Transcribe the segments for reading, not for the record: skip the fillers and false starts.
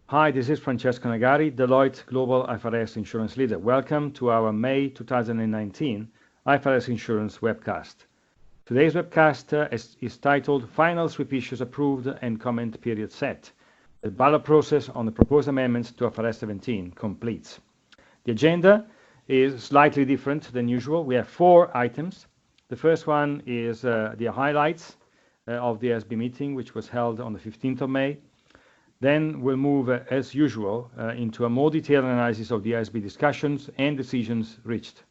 Hi, this is Francesco Nagari, Deloitte Global IFRS Insurance Leader. Welcome to our May 2019 IFRS Insurance Webcast. Today's webcast is titled Final Sweep Issues Approved and Comment Period Set. The ballot process on the proposed amendments to IFRS 17 completes. The agenda is slightly different than usual. We have 4 items. The first one is the highlights of the IASB meeting, which was held on the 15th of May. Then we'll move, as usual, into a more detailed analysis of the IASB discussions and decisions reached.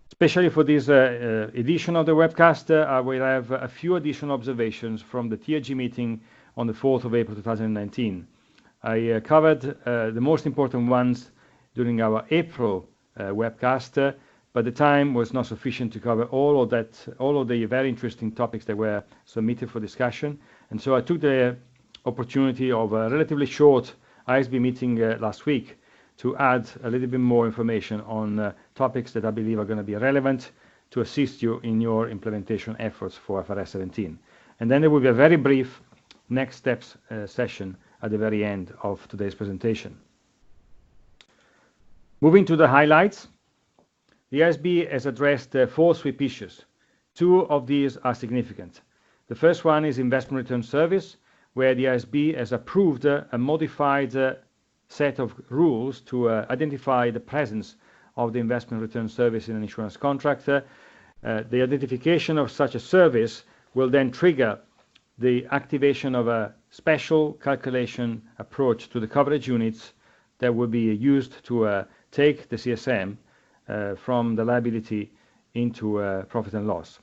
Especially for this edition of the webcast, I will have a few additional observations from the TRG meeting on the 4th of April 2019. I covered the most important ones during our April webcast, but the time was not sufficient to cover all of the very interesting topics that were submitted for discussion, and so I took the opportunity of a relatively short IASB meeting last week to add a little bit more information on topics that I believe are going to be relevant to assist you in your implementation efforts for IFRS 17. And then there will be a very brief next steps session at the very end of today's presentation. Moving to the highlights, the IASB has addressed 4 sweep issues. 2 of these are significant. The first one is investment return service, where the IASB has approved a modified set of rules to identify the presence of the investment return service in an insurance contract. The identification of such a service will then trigger the activation of a special calculation approach to the coverage units that will be used to take the CSM from the liability into profit and loss.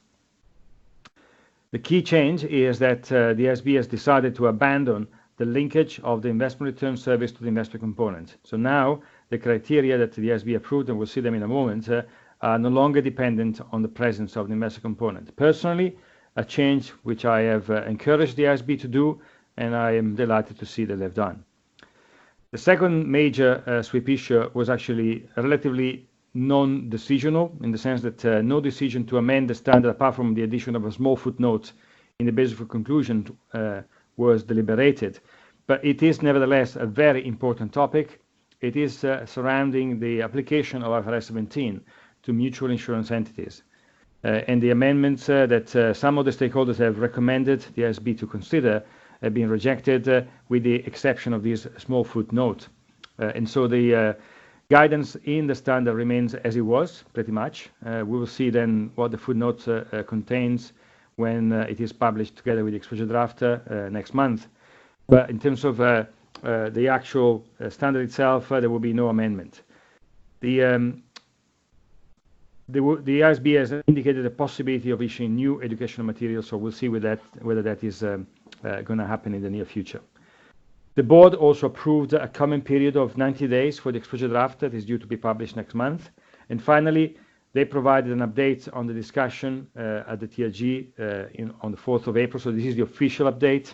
The key change is that the IASB has decided to abandon the linkage of the investment return service to the investment component. So now the criteria that the IASB approved, and we'll see them in a moment, are no longer dependent on the presence of the investment component. Personally, a change which I have encouraged the IASB to do, and I am delighted to see that they've done. The second major sweep issue was actually relatively non-decisional, in the sense that no decision to amend the standard apart from the addition of a small footnote in the basis for conclusion was deliberated. But it is nevertheless a very important topic. It is surrounding the application of IFRS 17 to mutual insurance entities. And the amendments that some of the stakeholders have recommended the IASB to consider have been rejected with the exception of this small footnote. And so the guidance in the standard remains as it was, pretty much. We will see then what the footnote contains when it is published together with the exposure draft next month. But in terms of the actual standard itself, there will be no amendment. The IASB has indicated the possibility of issuing new educational materials, so we'll see whether that is going to happen in the near future. The board also approved a comment period of 90 days for the exposure draft that is due to be published next month. And finally, they provided an update on the discussion at the TRG on the 4th of April. So this is the official update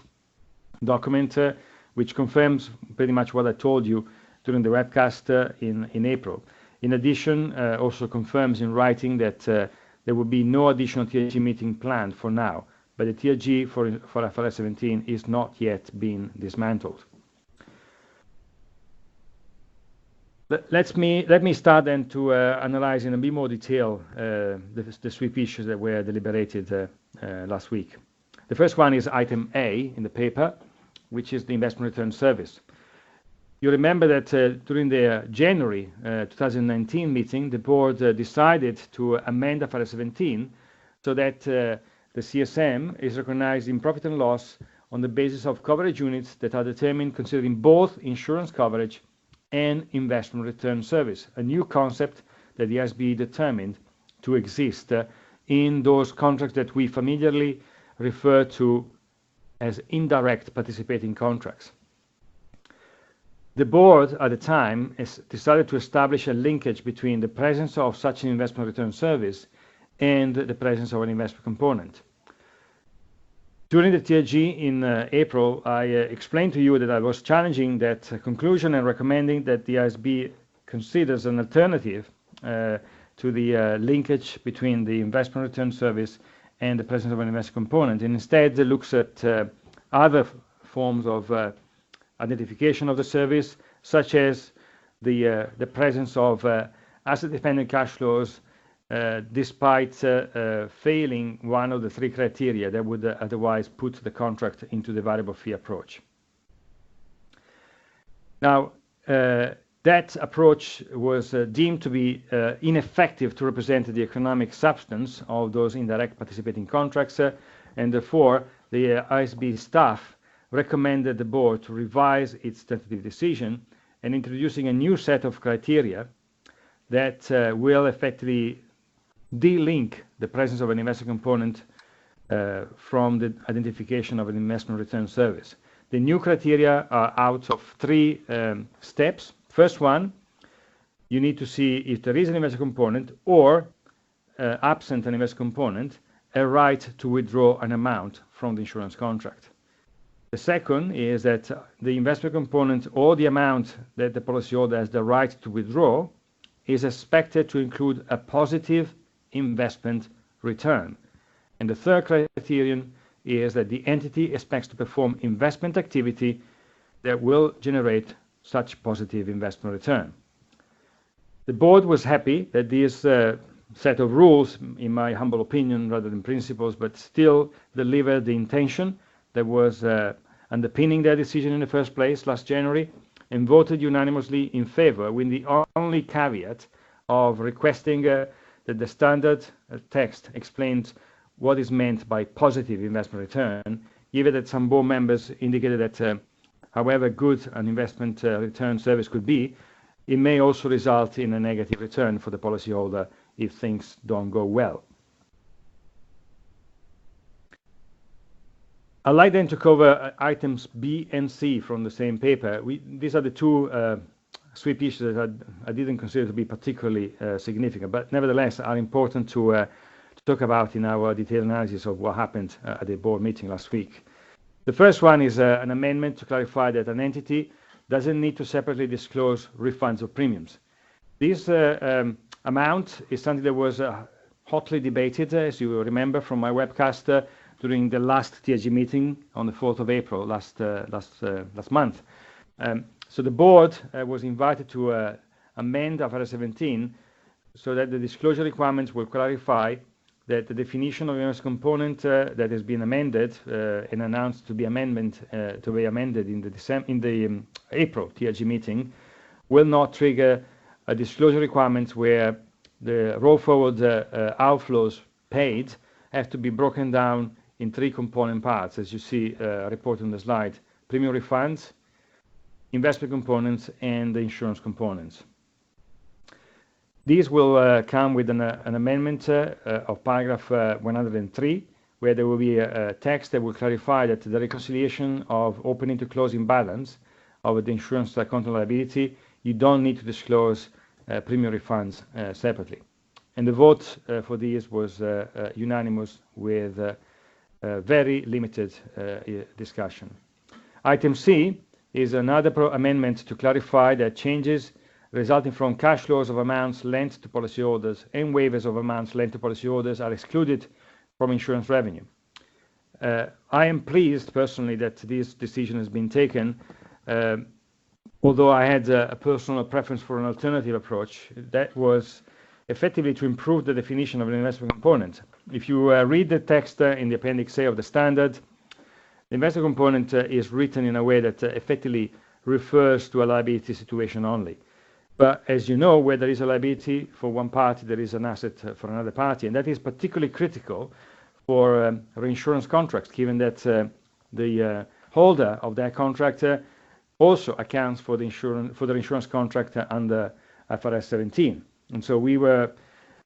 document, which confirms pretty much what I told you during the webcast in April. In addition, also confirms in writing that there will be no additional TRG meeting planned for now, but the TRG for IFRS 17 is not yet being dismantled. Let me start then to analyze in a bit more detail the sweep issues that were deliberated last week. The first one is item A in the paper, which is the investment return service. You remember that during the January 2019 meeting, the board decided to amend IFRS 17 so that the CSM is recognized in profit and loss on the basis of coverage units that are determined considering both insurance coverage and investment return service, a new concept that the IASB determined to exist in those contracts that we familiarly refer to as indirect participating contracts. The board at the time has decided to establish a linkage between the presence of such an investment return service and the presence of an investment component. During the TRG in April, I explained to you that I was challenging that conclusion and recommending that the IASB considers an alternative to the linkage between the investment return service and the presence of an investment component, and instead looks at other forms of identification of the service, such as the presence of asset-dependent cash flows despite failing one of the three criteria that would otherwise put the contract into the variable fee approach. Now, that approach was deemed to be ineffective to represent the economic substance of those indirect participating contracts, and therefore the IASB staff recommended the board to revise its tentative decision and introducing a new set of criteria that will effectively de-link the presence of an investment component from the identification of an investment return service. The new criteria are out of three steps. First one, you need to see if there is an investment component or, absent an investment component, a right to withdraw an amount from the insurance contract. The second is that the investment component or the amount that the policyholder has the right to withdraw is expected to include a positive investment return. And the third criterion is that the entity expects to perform investment activity that will generate such positive investment return. The board was happy that this set of rules, in my humble opinion, rather than principles, but still delivered the intention that was underpinning their decision in the first place last January, and voted unanimously in favor, with the only caveat of requesting that the standard text explains what is meant by positive investment return, given that some board members indicated that however good an investment return service could be, it may also result in a negative return for the policyholder if things don't go well. I'd like then to cover items B and C from the same paper. These are the two sweep issues that I didn't consider to be particularly significant, but nevertheless are important to talk about in our detailed analysis of what happened at the board meeting last week. The first one is an amendment to clarify that an entity doesn't need to separately disclose refunds of premiums. This amount is something that was hotly debated, as you remember from my webcast, during the last TIG meeting on the 4th of April last month. So the board was invited to amend IFRS 17 so that the disclosure requirements will clarify that the definition of investment component that has been amended and announced to be amended in the April TIG meeting will not trigger a disclosure requirement where the roll forward outflows paid have to be broken down in three component parts, as you see reported on the slide: premium refunds, investment components, and the insurance components. These will come with an amendment of paragraph 103, where there will be a text that will clarify that the reconciliation of opening to closing balance of the insurance contra liability, you don't need to disclose premium refunds separately. And the vote for these was unanimous with very limited discussion. Item C is another amendment to clarify that changes resulting from cash flows of amounts lent to policyholders and waivers of amounts lent to policyholders are excluded from insurance revenue. I am pleased personally that this decision has been taken, although I had a personal preference for an alternative approach that was effectively to improve the definition of an investment component. If you read the text in the Appendix A of the standard, the investment component is written in a way that effectively refers to a liability situation only. But as you know, where there is a liability for one party, there is an asset for another party, and that is particularly critical for reinsurance contracts, given that the holder of that contract also accounts for the insurance contract under IFRS 17. And so we were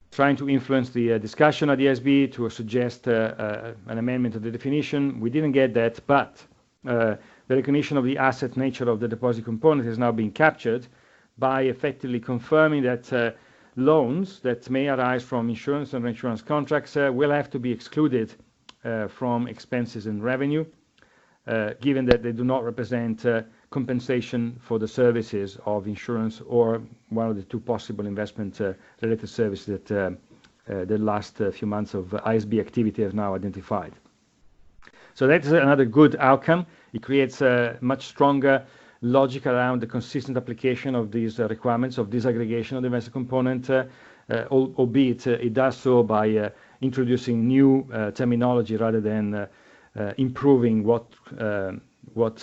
trying to influence the discussion at the IASB to suggest an amendment of the definition. We didn't get that, but the recognition of the asset nature of the deposit component has now been captured by effectively confirming that loans that may arise from insurance and reinsurance contracts will have to be excluded from expenses and revenue, given that they do not represent compensation for the services of insurance or one of the two possible investment-related services that the last few months of IASB activity have now identified. So that's another good outcome. It creates a much stronger logic around the consistent application of these requirements of disaggregation of the investor component, albeit it does so by introducing new terminology rather than improving what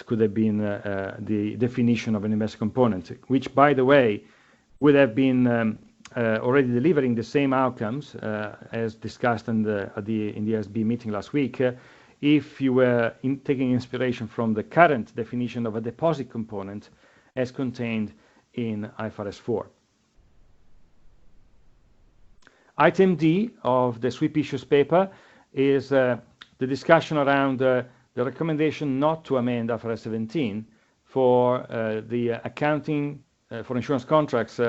could have been the definition of an investor component, which, by the way, would have been already delivering the same outcomes as discussed in the IASB meeting last week, if you were taking inspiration from the current definition of a deposit component as contained in IFRS 4. Item D of the sweep issues paper is the discussion around the recommendation not to amend IFRS 17 for the accounting for insurance contracts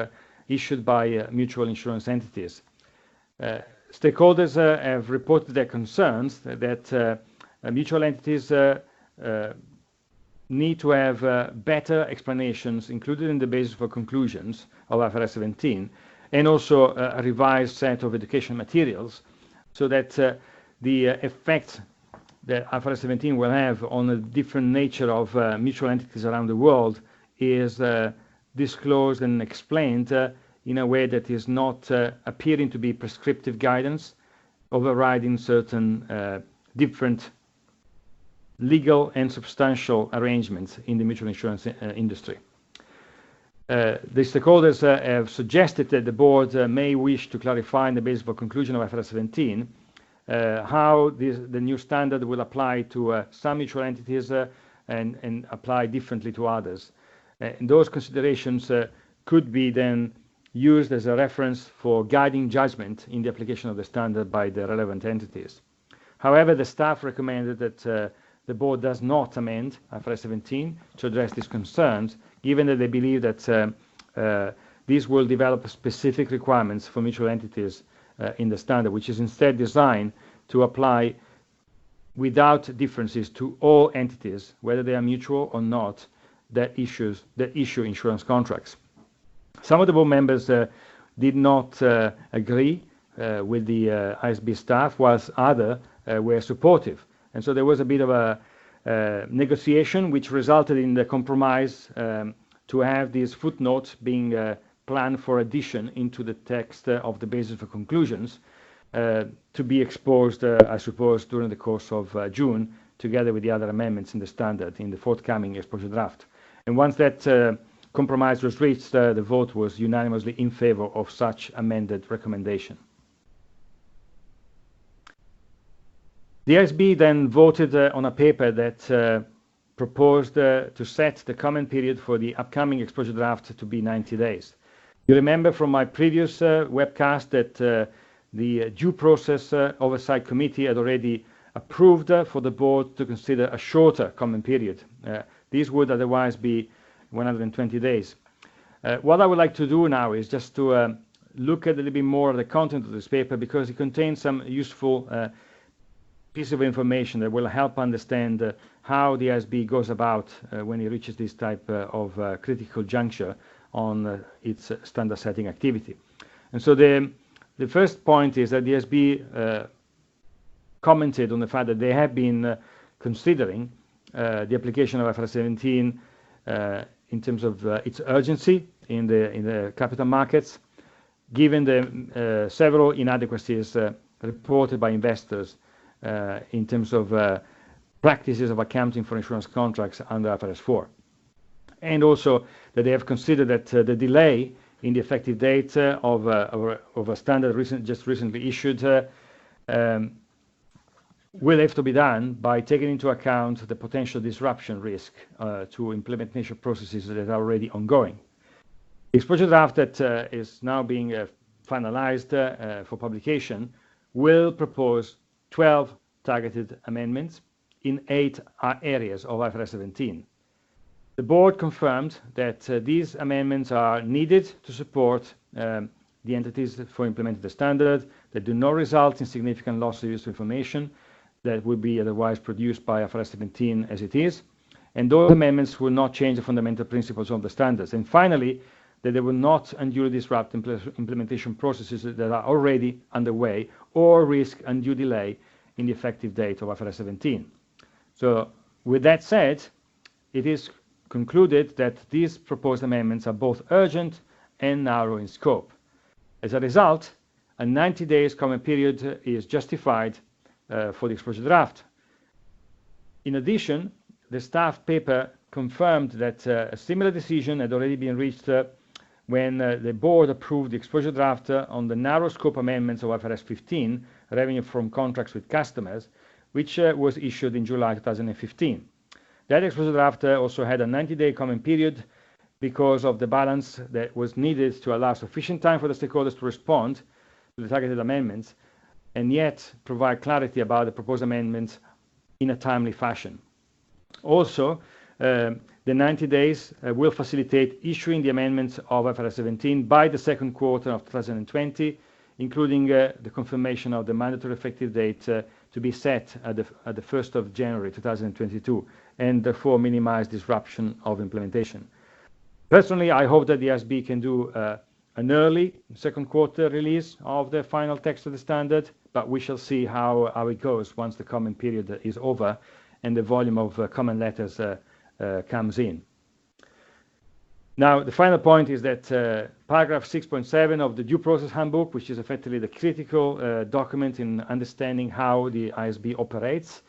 issued by mutual insurance entities. Stakeholders have reported their concerns that mutual entities need to have better explanations included in the basis for conclusions of IFRS 17, and also a revised set of education materials, so that the effect that IFRS 17 will have on the different nature of mutual entities around the world is disclosed and explained in a way that is not appearing to be prescriptive guidance, overriding certain different legal and substantial arrangements in the mutual insurance industry. The stakeholders have suggested that the board may wish to clarify in the basis for conclusion of IFRS 17 how the new standard will apply to some mutual entities and apply differently to others. And those considerations could be then used as a reference for guiding judgment in the application of the standard by the relevant entities. However, the staff recommended that the board does not amend IFRS 17 to address these concerns, given that they believe that these will develop specific requirements for mutual entities in the standard, which is instead designed to apply without differences to all entities, whether they are mutual or not, that issue insurance contracts. Some of the board members did not agree with the IASB staff, whilst others were supportive. And so there was a bit of a negotiation which resulted in the compromise to have these footnotes being planned for addition into the text of the basis for conclusions to be exposed, I suppose, during the course of June, together with the other amendments in the standard in the forthcoming exposure draft. And once that compromise was reached, the vote was unanimously in favor of such amended recommendation. The IASB then voted on a paper that proposed to set the comment period for the upcoming exposure draft to be 90 days. You remember from my previous webcast that the due process oversight committee had already approved for the board to consider a shorter comment period. These would otherwise be 120 days. What I would like to do now is just to look at a little bit more of the content of this paper, because it contains some useful piece of information that will help understand how the IASB goes about when it reaches this type of critical juncture on its standard setting activity. And so the first point is that the IASB commented on the fact that they have been considering the application of IFRS 17 in terms of its urgency in the capital markets, given the several inadequacies reported by investors in terms of practices of accounting for insurance contracts under IFRS 4. And also that they have considered that the delay in the effective date of a standard just recently issued will have to be done by taking into account the potential disruption risk to implementation processes that are already ongoing. The exposure draft that is now being finalized for publication will propose 12 targeted amendments in 8 areas of IFRS 17. The board confirmed that these amendments are needed to support the entities for implementing the standard, that do not result in significant loss of useful information that would be otherwise produced by IFRS 17 as it is, and those amendments will not change the fundamental principles of the standards. And finally, that they will not unduly disrupt implementation processes that are already underway or risk undue delay in the effective date of IFRS 17. So with that said, it is concluded that these proposed amendments are both urgent and narrow in scope. As a result, a 90 days comment period is justified for the exposure draft. In addition, the staff paper confirmed that a similar decision had already been reached when the board approved the exposure draft on the narrow scope amendments of IFRS 15, revenue from contracts with customers, which was issued in July 2015. That exposure draft also had a 90-day comment period because of the balance that was needed to allow sufficient time for the stakeholders to respond to the targeted amendments and yet provide clarity about the proposed amendments in a timely fashion. Also, the 90 days will facilitate issuing the amendments of IFRS 17 by the second quarter of 2020, including the confirmation of the mandatory effective date to be set at the 1st of January 2022, and therefore minimize disruption of implementation. Personally, I hope that the IASB can do an early second quarter release of the final text of the standard, but we shall see how it goes once the comment period is over and the volume of comment letters comes in. Now, the final point is that paragraph 6.7 of the due process handbook, which is effectively the critical document in understanding how the IASB operates,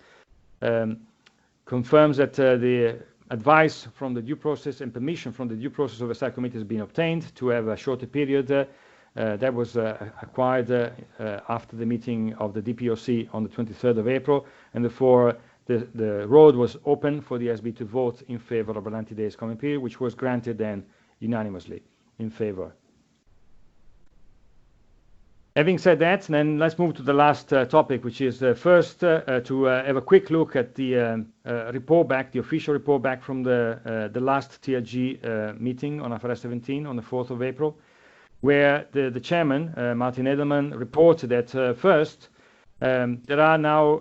confirms that the advice from the due process and permission from the due process oversight committee has been obtained to have a shorter period. That was acquired after the meeting of the DPOC on the 23rd of April, and therefore the road was open for the IASB to vote in favor of a 90 days comment period, which was granted then unanimously in favor. Having said that, then let's move to the last topic, which is first to have a quick look at the report back, the official report back from the last TRG meeting on IFRS 17 on the 4th of April, where the chairman, Martin Edelman, reported that first, there are now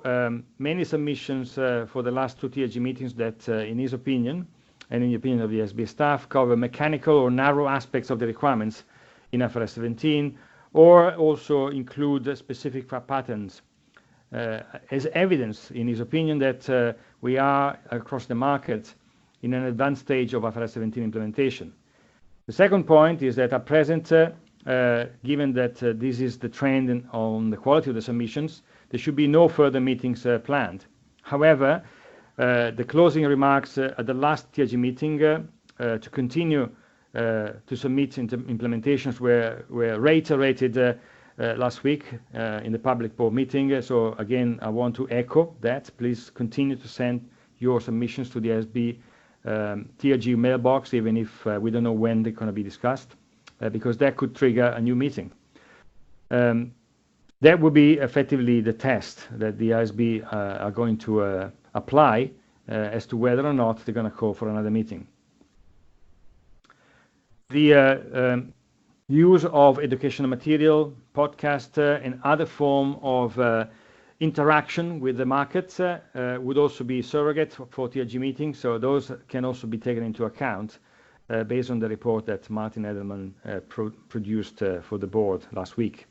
many submissions for the last two TRG meetings that, in his opinion, and in the opinion of the IASB staff, cover mechanical or narrow aspects of the requirements in IFRS 17, or also include specific patterns as evidence, in his opinion, that we are across the market in an advanced stage of IFRS 17 implementation. The second point is that at present, given that this is the trend on the quality of the submissions, there should be no further meetings planned. However, the closing remarks at the last TRG meeting to continue to submit implementations were reiterated last week in the public board meeting. So again, I want to echo that. Please continue to send your submissions to the IASB TRG mailbox, even if we don't know when they're going to be discussed, because that could trigger a new meeting. That would be effectively the test that the IASB are going to apply as to whether or not they're going to call for another meeting. The use of educational material, podcast, and other form of interaction with the market would also be surrogate for TRG meetings, so those can also be taken into account based on the report that Martin Edelman produced for the board last week.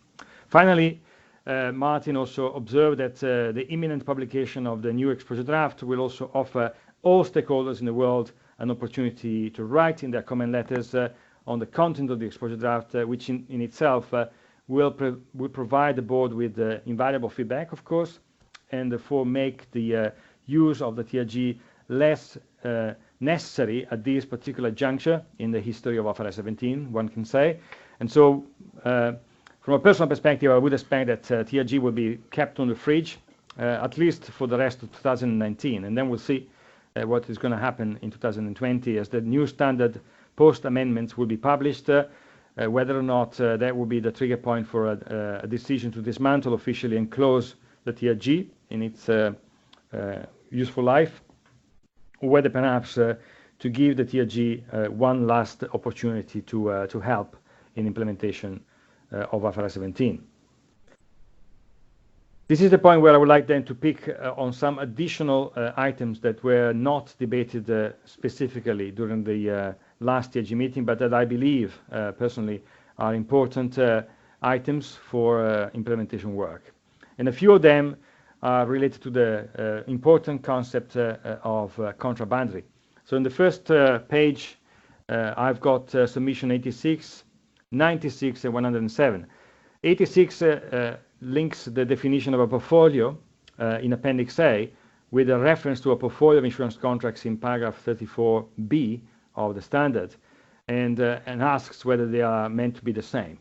Finally, Martin also observed that the imminent publication of the new exposure draft will also offer all stakeholders in the world an opportunity to write in their comment letters on the content of the exposure draft, which in itself will provide the board with invaluable feedback, of course, and therefore make the use of the TRG less necessary at this particular juncture in the history of IFRS 17, one can say. And so, from a personal perspective, I would expect that TRG will be kept on the fridge, at least for the rest of 2019, and then we'll see what is going to happen in 2020 as the new standard post-amendments will be published, whether or not that will be the trigger point for a decision to dismantle officially and close the TRG in its useful life, or whether perhaps to give the TRG one last opportunity to help in implementation of IFRS 17. This is the point where I would like then to pick on some additional items that were not debated specifically during the last TRG meeting, but that I believe personally are important items for implementation work. And a few of them are related to the important concept of contract boundary. So in the first page, I've got submission 86, 96, and 107. 86 links the definition of a portfolio in Appendix A with a reference to a portfolio of insurance contracts in paragraph 34B of the standard, and asks whether they are meant to be the same.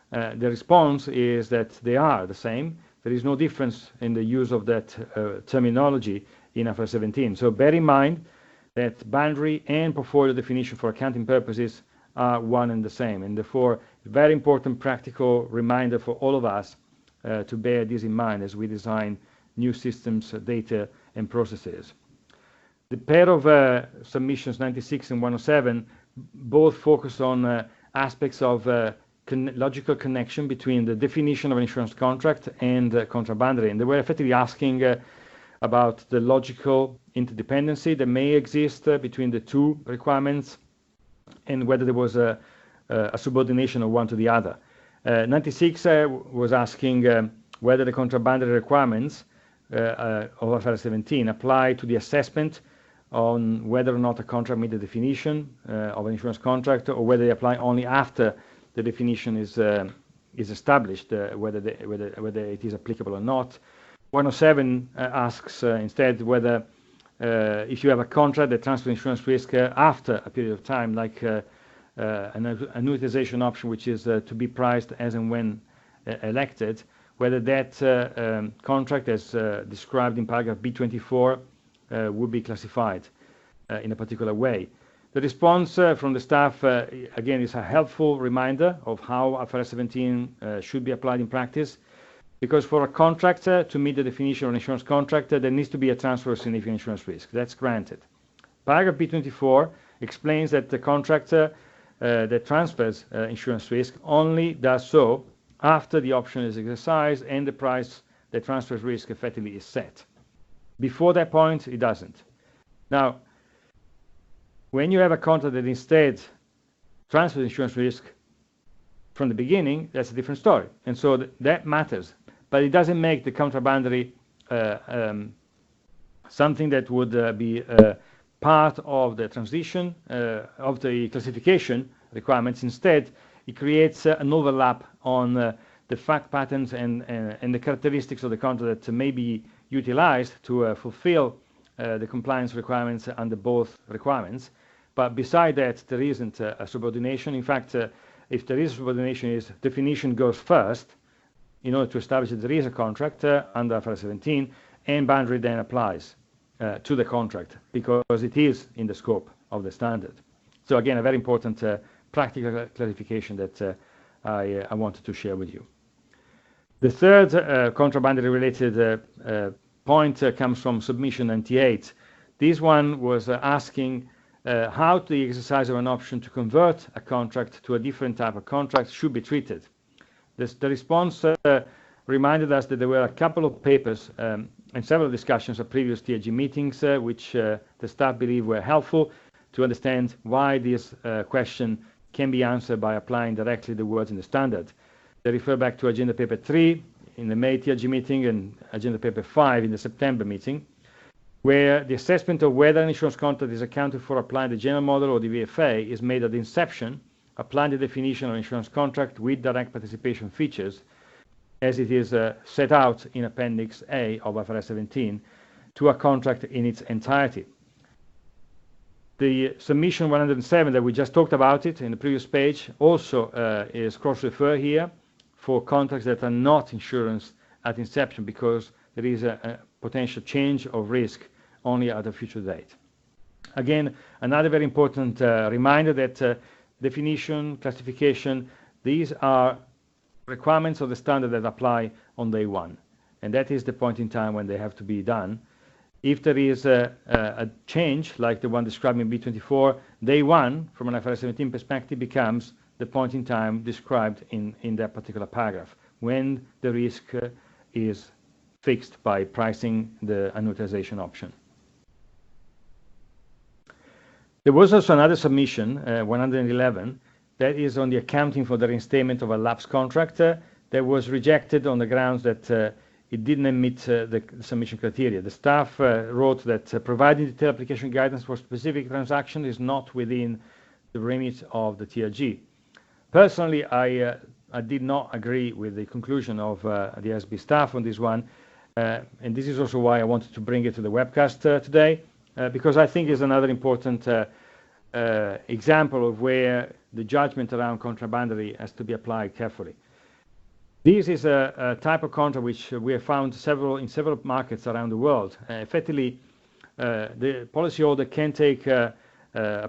The response is that they are the same. There is no difference in the use of that terminology in IFRS 17. So bear in mind that boundary and portfolio definition for accounting purposes are one and the same, and therefore very important practical reminder for all of us to bear this in mind as we design new systems, data, and processes. The pair of submissions 96 and 107 both focus on aspects of logical connection between the definition of an insurance contract and contract boundary, and they were effectively asking about the logical interdependency that may exist between the two requirements and whether there was a subordination of one to the other. 96 was asking whether the contract boundary requirements of IFRS 17 apply to the assessment on whether or not a contract meets the definition of an insurance contract, or whether they apply only after the definition is established, whether it is applicable or not. 107 asks instead whether if you have a contract that transfers insurance risk after a period of time, like an annuitization option, which is to be priced as and when elected, whether that contract, as described in paragraph B24, would be classified in a particular way. The response from the staff, again, is a helpful reminder of how IFRS 17 should be applied in practice, because for a contract to meet the definition of an insurance contract, there needs to be a transfer of significant insurance risk. That's granted. Paragraph B24 explains that the contract that transfers insurance risk only does so after the option is exercised and the price that transfers risk effectively is set. Before that point, it doesn't. Now, when you have a contract that instead transfers insurance risk from the beginning, that's a different story. And so that matters. But it doesn't make the contract boundary something that would be part of the transition of the classification requirements. Instead, it creates an overlap on the fact patterns and the characteristics of the contract that may be utilized to fulfill the compliance requirements under both requirements. But beside that, there isn't a subordination. In fact, if there is subordination, definition goes first in order to establish that there is a contract under IFRS 17, and boundary then applies to the contract because it is in the scope of the standard. So again, a very important practical clarification that I wanted to share with you. The third contract boundary related point comes from submission 98. This one was asking how the exercise of an option to convert a contract to a different type of contract should be treated. The response reminded us that there were a couple of papers and several discussions at previous TAG meetings which the staff believe were helpful to understand why this question can be answered by applying directly the words in the standard. They refer back to Agenda Paper 3 in the May TAG meeting and Agenda Paper 5 in the September meeting, where the assessment of whether an insurance contract is accounted for applying the general model or the VFA is made at the inception, applying the definition of insurance contract with direct participation features, as it is set out in Appendix A of IFRS 17, to a contract in its entirety. The submission 107 that we just talked about it in the previous page also is cross-referred here for contracts that are not insurance at inception, because there is a potential change of risk only at a future date. Again, another very important reminder that definition, classification, these are requirements of the standard that apply on day one, and that is the point in time when they have to be done. If there is a change, like the one described in B24, day one, from an IFRS 17 perspective, becomes the point in time described in that particular paragraph, when the risk is fixed by pricing the annuitization option. There was also another submission, 111, that is on the accounting for the reinstatement of a lapsed contract that was rejected on the grounds that it didn't meet the submission criteria. The staff wrote that providing detailed application guidance for specific transaction is not within the remit of the TRG. Personally, I did not agree with the conclusion of the IASB staff on this one, and this is also why I wanted to bring it to the webcast today, because I think it's another important example of where the judgment around contrabandary has to be applied carefully. This is a type of contract which we have found in several markets around the world. Effectively, the policyholder can take a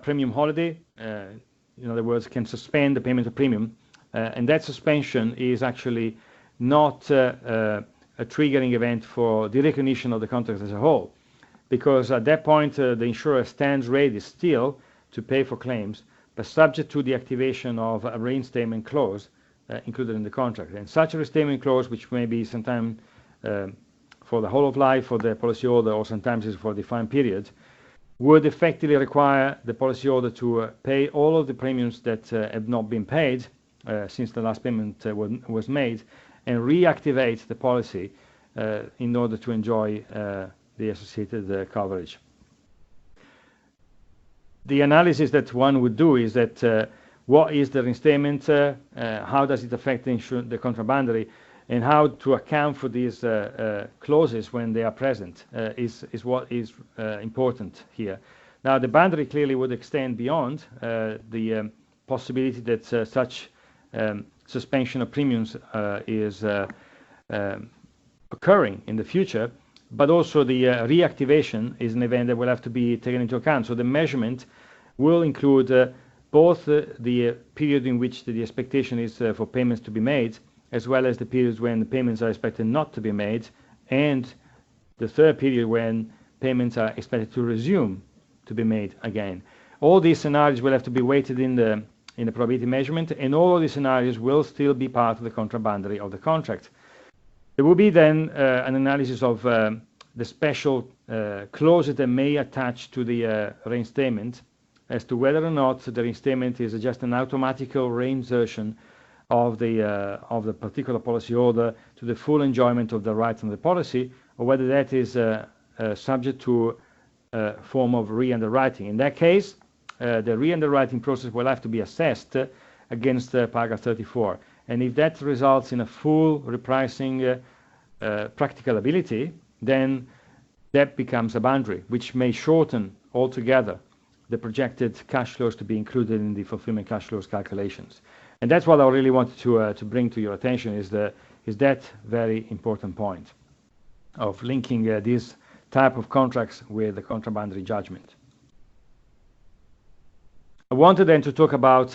premium holiday, in other words, can suspend the payment of premium, and that suspension is actually not a triggering event for the recognition of the contract as a whole, because at that point the insurer stands ready still to pay for claims, but subject to the activation of a reinstatement clause included in the contract. And such a reinstatement clause, which may be sometime for the whole of life for the policyholder, or sometimes is for a defined period, would effectively require the policyholder to pay all of the premiums that have not been paid since the last payment was made, and reactivate the policy in order to enjoy the associated coverage. The analysis that one would do is that what is the reinstatement, how does it affect the contrabandary, and how to account for these clauses when they are present is what is important here. Now, the boundary clearly would extend beyond the possibility that such suspension of premiums is occurring in the future, but also the reactivation is an event that will have to be taken into account. So the measurement will include both the period in which the expectation is for payments to be made, as well as the periods when the payments are expected not to be made, and the third period when payments are expected to resume to be made again. All these scenarios will have to be weighted in the probability measurement, and all of these scenarios will still be part of the contrabandary of the contract. There will be then an analysis of the special clauses that may attach to the reinstatement, as to whether or not the reinstatement is just an automatical reinsertion of the particular policyholder to the full enjoyment of the rights under the policy, or whether that is subject to a form of re-underwriting. In that case, the re-underwriting process will have to be assessed against paragraph 34. And if that results in a full repricing practicability, then that becomes a boundary, which may shorten altogether the projected cash flows to be included in the fulfillment cash flows calculations. And that's what I really wanted to bring to your attention, is that very important point of linking this type of contracts with the contrabandary judgment. I wanted then to talk about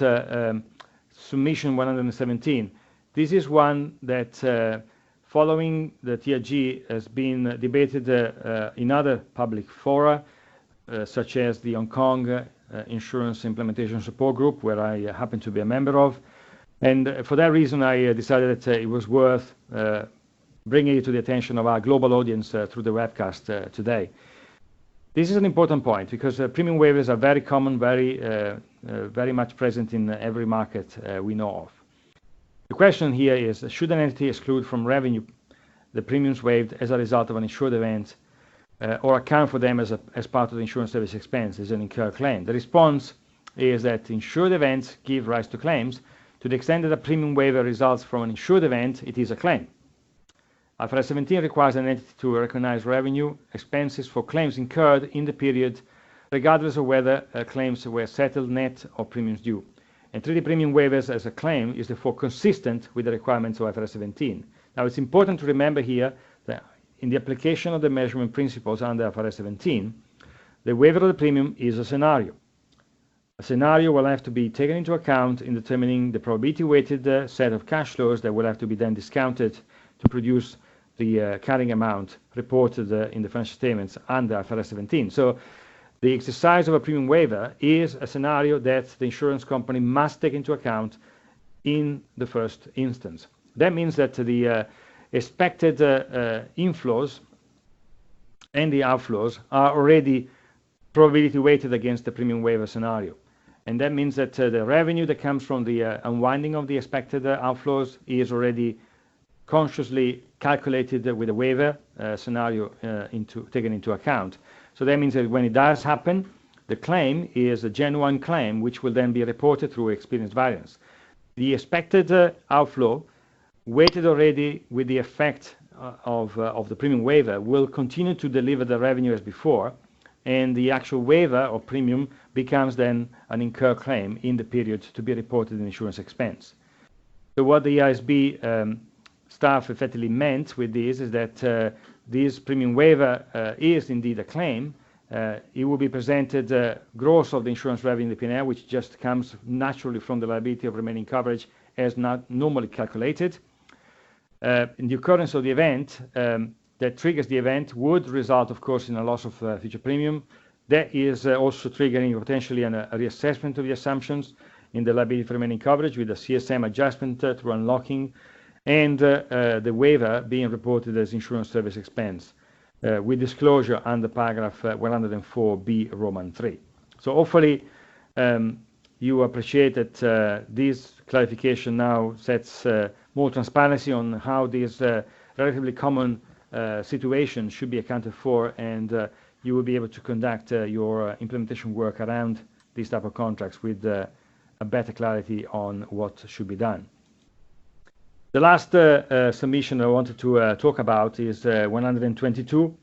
submission 117. This is one that, following the TRG, has been debated in other public fora, such as the Hong Kong Insurance Implementation Support Group, where I happen to be a member of. And for that reason, I decided that it was worth bringing it to the attention of our global audience through the webcast today. This is an important point, because premium waivers are very common, very much present in every market we know of. The question here is, should an entity exclude from revenue the premiums waived as a result of an insured event, or account for them as part of the insurance service expense as an incurred claim? The response is that insured events give rise to claims. To the extent that a premium waiver results from an insured event, it is a claim. IFRS 17 requires an entity to recognize revenue expenses for claims incurred in the period, regardless of whether claims were settled net or premiums due. And treating premium waivers as a claim is therefore consistent with the requirements of IFRS 17. Now, it's important to remember here that in the application of the measurement principles under IFRS 17, the waiver of the premium is a scenario. A scenario will have to be taken into account in determining the probability-weighted set of cash flows that will have to be then discounted to produce the carrying amount reported in the financial statements under IFRS 17. So the exercise of a premium waiver is a scenario that the insurance company must take into account in the first instance. That means that the expected inflows and the outflows are already probability weighted against the premium waiver scenario. And that means that the revenue that comes from the unwinding of the expected outflows is already consciously calculated with a waiver scenario taken into account. So that means that when it does happen, the claim is a genuine claim, which will then be reported through experience variance. The expected outflow, weighted already with the effect of the premium waiver, will continue to deliver the revenue as before, and the actual waiver of premium becomes then an incurred claim in the period to be reported in insurance expense. So what the IASB staff effectively meant with this is that this premium waiver is indeed a claim. It will be presented gross of the insurance revenue in the P&L, which just comes naturally from the liability of remaining coverage as not normally calculated. In the occurrence of the event that triggers the event would result, of course, in a loss of future premium. That is also triggering potentially a reassessment of the assumptions in the liability for remaining coverage with a CSM adjustment through unlocking, and the waiver being reported as insurance service expense with disclosure under paragraph 104B Roman 3. So hopefully you appreciate that this clarification now sets more transparency on how this relatively common situation should be accounted for, and you will be able to conduct your implementation work around these type of contracts with a better clarity on what should be done. The last submission I wanted to talk about is 122.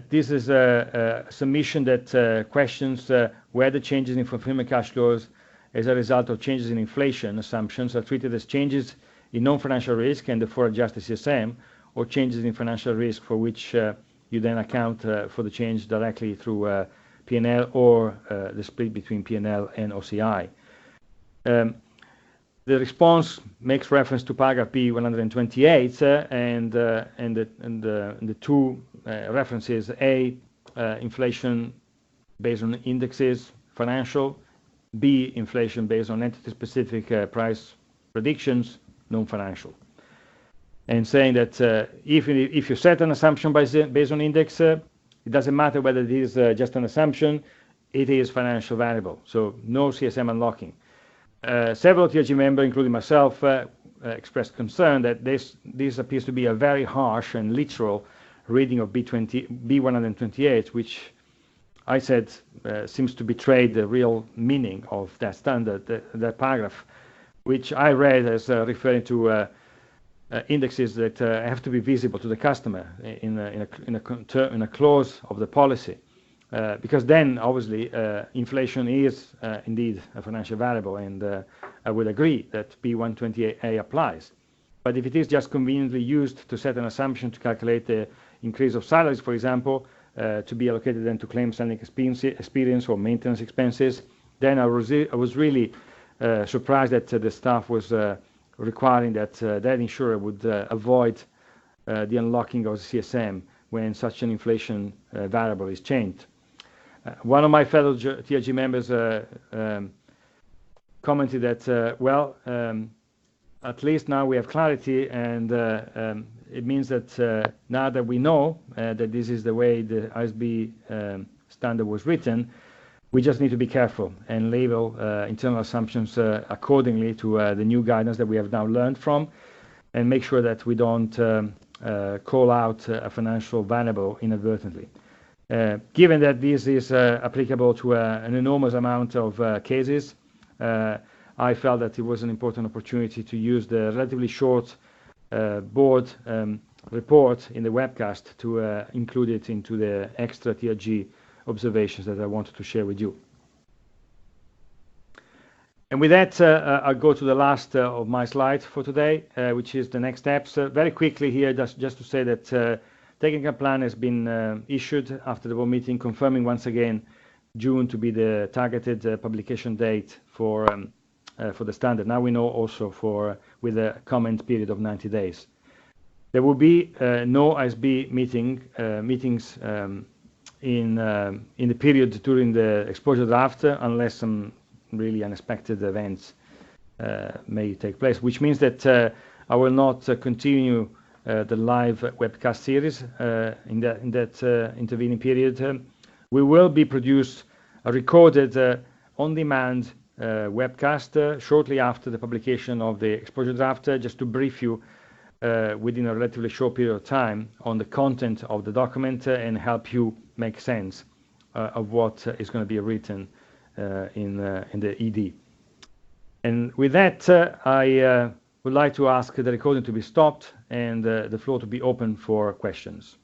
This is a submission that questions whether changes in fulfillment cash flows as a result of changes in inflation assumptions are treated as changes in non-financial risk and therefore adjust the CSM, or changes in financial risk for which you then account for the change directly through P&L or the split between P&L and OCI. The response makes reference to paragraph B128 and the two references: A, inflation based on indexes, financial; B, inflation based on entity-specific price predictions, non-financial. And saying that if you set an assumption based on index, it doesn't matter whether it is just an assumption, it is financial variable, so no CSM unlocking. Several TRG members, including myself, expressed concern that this appears to be a very harsh and literal reading of B128, which I said seems to betray the real meaning of that standard, that paragraph, which I read as referring to indexes that have to be visible to the customer in a clause of the policy. Because then, obviously, inflation is indeed a financial variable, and I would agree that B128A applies. But if it is just conveniently used to set an assumption to calculate the increase of salaries, for example, to be allocated then to claims handling experience or maintenance expenses, then I was really surprised that the staff was requiring that that insurer would avoid the unlocking of the CSM when such an inflation variable is changed. One of my fellow TRG members commented that, at least now we have clarity, and it means that now that we know that this is the way the IASB standard was written, we just need to be careful and label internal assumptions accordingly to the new guidance that we have now learned from, and make sure that we don't call out a financial variable inadvertently. Given that this is applicable to an enormous amount of cases, I felt that it was an important opportunity to use the relatively short board report in the webcast to include it into the extra TRG observations that I wanted to share with you. And with that, I'll go to the last of my slides for today, which is the next steps. Very quickly here, just to say that technical plan has been issued after the board meeting, confirming once again June to be the targeted publication date for the standard. Now we know also with a comment period of 90 days. There will be no IASB meetings in the period during the exposure draft, unless some really unexpected events may take place, which means that I will not continue the live webcast series in that intervening period. We will be produced a recorded on-demand webcast shortly after the publication of the exposure draft, just to brief you within a relatively short period of time on the content of the document and help you make sense of what is going to be written in the ED. And with that, I would like to ask the recording to be stopped and the floor to be open for questions.